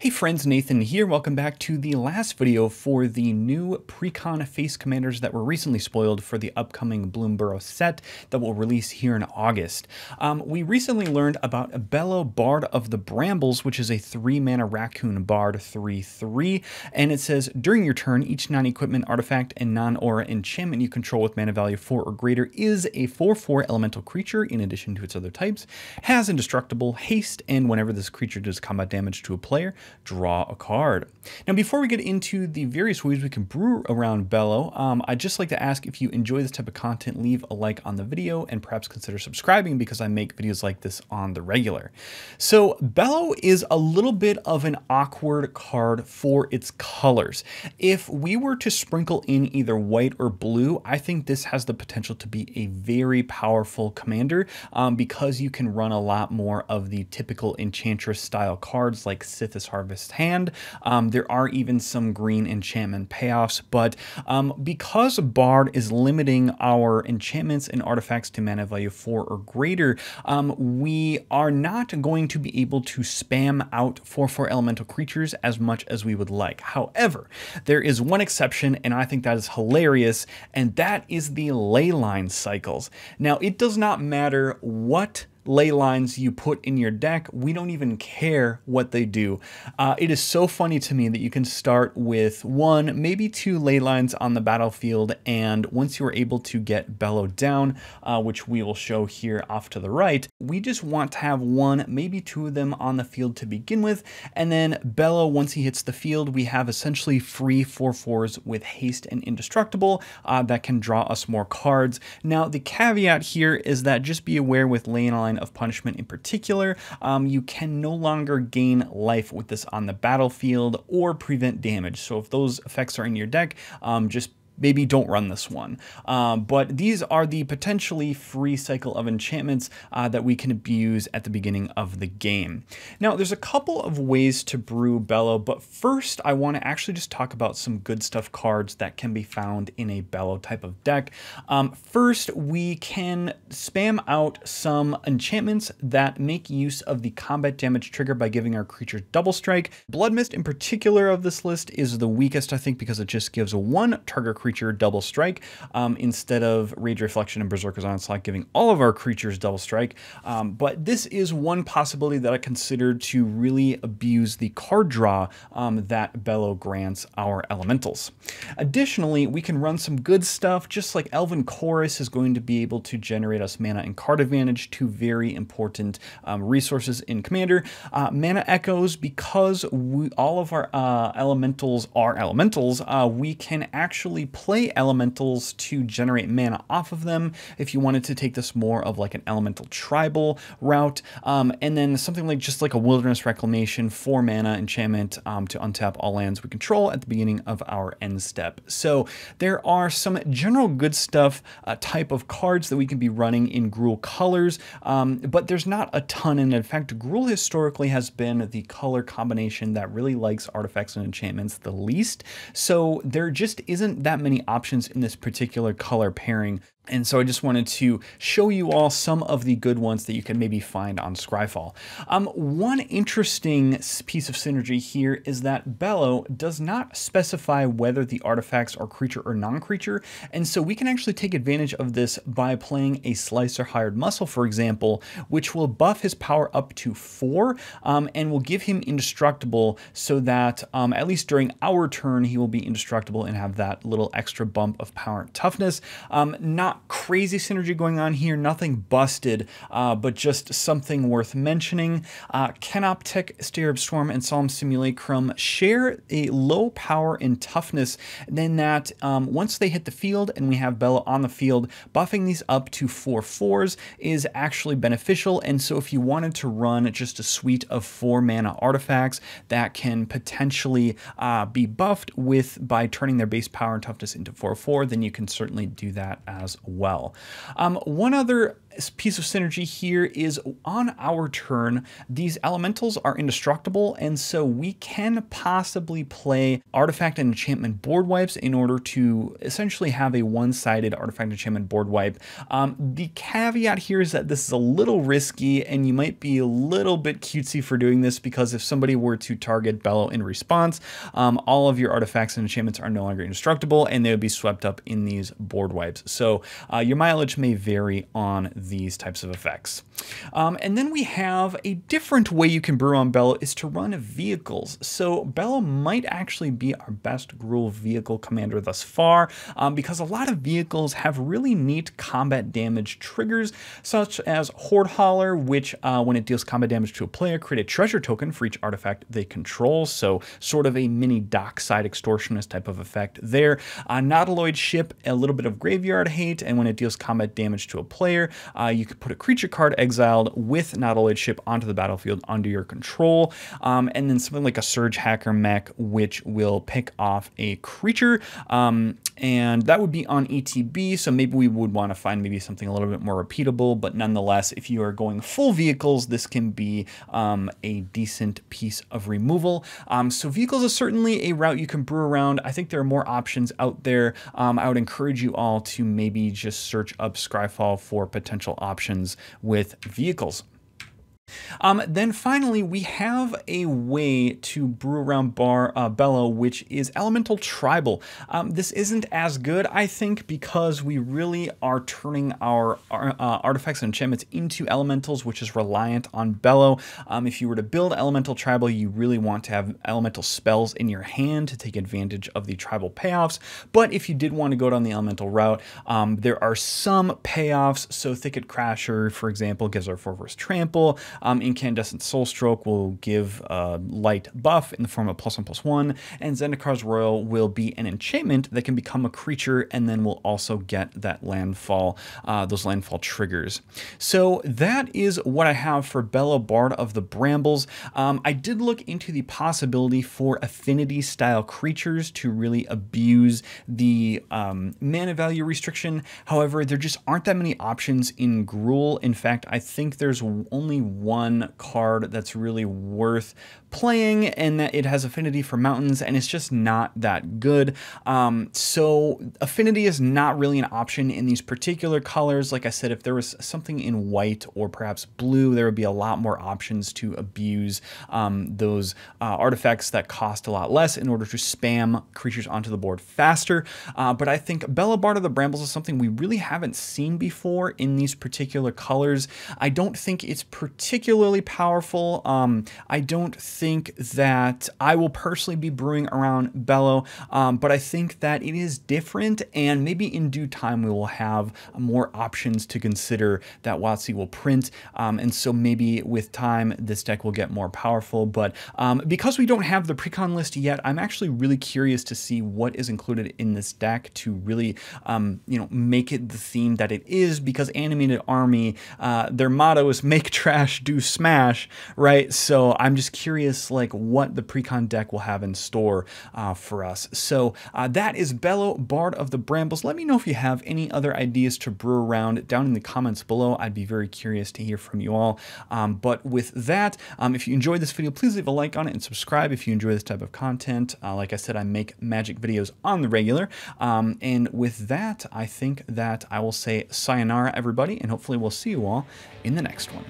Hey friends, Nathan here. Welcome back to the last video for the new Precon face commanders that were recently spoiled for the upcoming Bloomburrow set that will release here in August. We recently learned about Bello Bard of the Brambles, which is a 3-mana raccoon bard 3/3, and it says during your turn, each non-equipment artifact and non-aura enchantment you control with mana value 4 or greater is a 4/4 elemental creature in addition to its other types, has indestructible, haste, and whenever this creature does combat damage to a player, draw a card. Now, before we get into the various ways we can brew around Bello, I'd just like to ask if you enjoy this type of content, leave a like on the video and perhaps consider subscribing because I make videos like this on the regular. So Bello is a little bit of an awkward card for its colors. If we were to sprinkle in either white or blue, I think this has the potential to be a very powerful commander because you can run a lot more of the typical enchantress-style cards like Sithis Harvest Hand. There are even some green enchantment payoffs, but because Bard is limiting our enchantments and artifacts to mana value 4 or greater, we are not going to be able to spam out 4/4 elemental creatures as much as we would like. However, there is one exception, and I think that is hilarious, and that is the Leyline Cycles. Now, it does not matter what ley lines you put in your deck, we don't even care what they do. It is so funny to me that you can start with 1, maybe 2 ley lines on the battlefield, and once you are able to get Bello down, which we will show here off to the right, we just want to have 1, maybe 2 of them on the field to begin with, and then Bello, once he hits the field, we have essentially free 4/4s with haste and indestructible that can draw us more cards. Now, the caveat here is that just be aware with Leyline of Punishment in particular, you can no longer gain life with this on the battlefield or prevent damage. So if those effects are in your deck, just maybe don't run this one. But these are the potentially free cycle of enchantments that we can abuse at the beginning of the game. Now, there's a couple of ways to brew Bello, but first I want to actually just talk about some good stuff cards that can be found in a Bello type of deck. First, we can spam out some enchantments that make use of the combat damage trigger by giving our creatures double strike. Blood Mist in particular of this list is the weakest, I think, because it just gives a 1 target creature double strike instead of Rage Reflection and Berserker's Onslaught giving all of our creatures double strike. But this is one possibility that I consider to really abuse the card draw that Bello grants our elementals. Additionally, we can run some good stuff, just like Elven Chorus is going to be able to generate us mana and card advantage, 2 very important resources in Commander. Mana Echoes, because all of our elementals are elementals, we can actually play elementals to generate mana off of them if you wanted to take this more of like an elemental tribal route, and then something like just like a Wilderness Reclamation, 4 mana enchantment to untap all lands we control at the beginning of our end step. So there are some general good stuff type of cards that we can be running in Gruul colors, but there's not a ton, and in fact Gruul historically has been the color combination that really likes artifacts and enchantments the least, so there just isn't that many options in this particular color pairing. And so I just wanted to show you all some of the good ones that you can maybe find on Scryfall. One interesting piece of synergy here is that Bello does not specify whether the artifacts are creature or non-creature, and so we can actually take advantage of this by playing a Slicer Hired Muscle, for example, which will buff his power up to 4 and will give him indestructible so that at least during our turn he will be indestructible and have that little extra bump of power and toughness. Not crazy synergy going on here, nothing busted, but just something worth mentioning. Canoptek, Stereb Storm, and Solemn Simulacrum share a low power and toughness, then that once they hit the field and we have Bello on the field, buffing these up to 4/4s is actually beneficial. And so if you wanted to run just a suite of 4 mana artifacts that can potentially be buffed by turning their base power and toughness into 4/4, then you can certainly do that as well. One other piece of synergy here is on our turn, these elementals are indestructible, and so we can possibly play artifact and enchantment board wipes in order to essentially have a one-sided artifact enchantment board wipe. The caveat here is that this is a little risky, and you might be a little bit cutesy for doing this, because if somebody were to target Bello in response, all of your artifacts and enchantments are no longer indestructible, and they would be swept up in these board wipes. So your mileage may vary on these types of effects. And then we have a different way you can brew on Bello is to run vehicles. So Bello might actually be our best Gruul vehicle commander thus far, because a lot of vehicles have really neat combat damage triggers, such as Horde Hauler, which when it deals combat damage to a player, create a treasure token for each artifact they control. So sort of a mini dockside extortionist type of effect there. Nautiloid Ship, a little bit of graveyard hate, and when it deals combat damage to a player, you could put a creature card exiled with Nautiloid Ship onto the battlefield under your control. And then something like a Surge Hacker mech, which will pick off a creature, and that would be on ETB, so maybe we would want to find maybe something a little bit more repeatable, but nonetheless, if you are going full vehicles, this can be a decent piece of removal. So vehicles is certainly a route you can brew around. I think there are more options out there. I would encourage you all to maybe just search up Scryfall for potential options with vehicles. Then finally, we have a way to brew around Bello, which is Elemental Tribal. This isn't as good, I think, because we really are turning our artifacts and enchantments into elementals, which is reliant on Bello. If you were to build Elemental Tribal, you really want to have elemental spells in your hand to take advantage of the tribal payoffs. But if you did want to go down the elemental route, there are some payoffs. So Thicket Crasher, for example, gives our 4/4 trample. Incandescent Soulstroke will give a light buff in the form of +1/+1, and Zendikar's Royal will be an enchantment that can become a creature and then will also get that landfall, those landfall triggers. So that is what I have for Bello Bard of the Brambles. I did look into the possibility for affinity-style creatures to really abuse the mana value restriction. However, there just aren't that many options in Gruul. In fact, I think there's only one card that's really worth playing, and that it has affinity for mountains, and it's just not that good. So affinity is not really an option in these particular colors. Like I said, if there was something in white or perhaps blue, there would be a lot more options to abuse those artifacts that cost a lot less in order to spam creatures onto the board faster. But I think Bello Bard of the Brambles is something we really haven't seen before in these particular colors. I don't think it's particularly powerful. I don't think that I will personally be brewing around Bello, but I think that it is different, and maybe in due time we will have more options to consider that WotC will print, and so maybe with time this deck will get more powerful. But because we don't have the Precon list yet, I'm actually really curious to see what is included in this deck to really make it the theme that it is, because Animated Army, their motto is make trash, do smash, right? So I'm just curious like what the Precon deck will have in store for us. So that is Bello Bard of the Brambles. Let me know if you have any other ideas to brew around down in the comments below. I'd be very curious to hear from you all. But with that, if you enjoyed this video, please leave a like on it and subscribe if you enjoy this type of content. Like I said, I make magic videos on the regular. And with that, I think that I will say sayonara, everybody, and hopefully we'll see you all in the next one.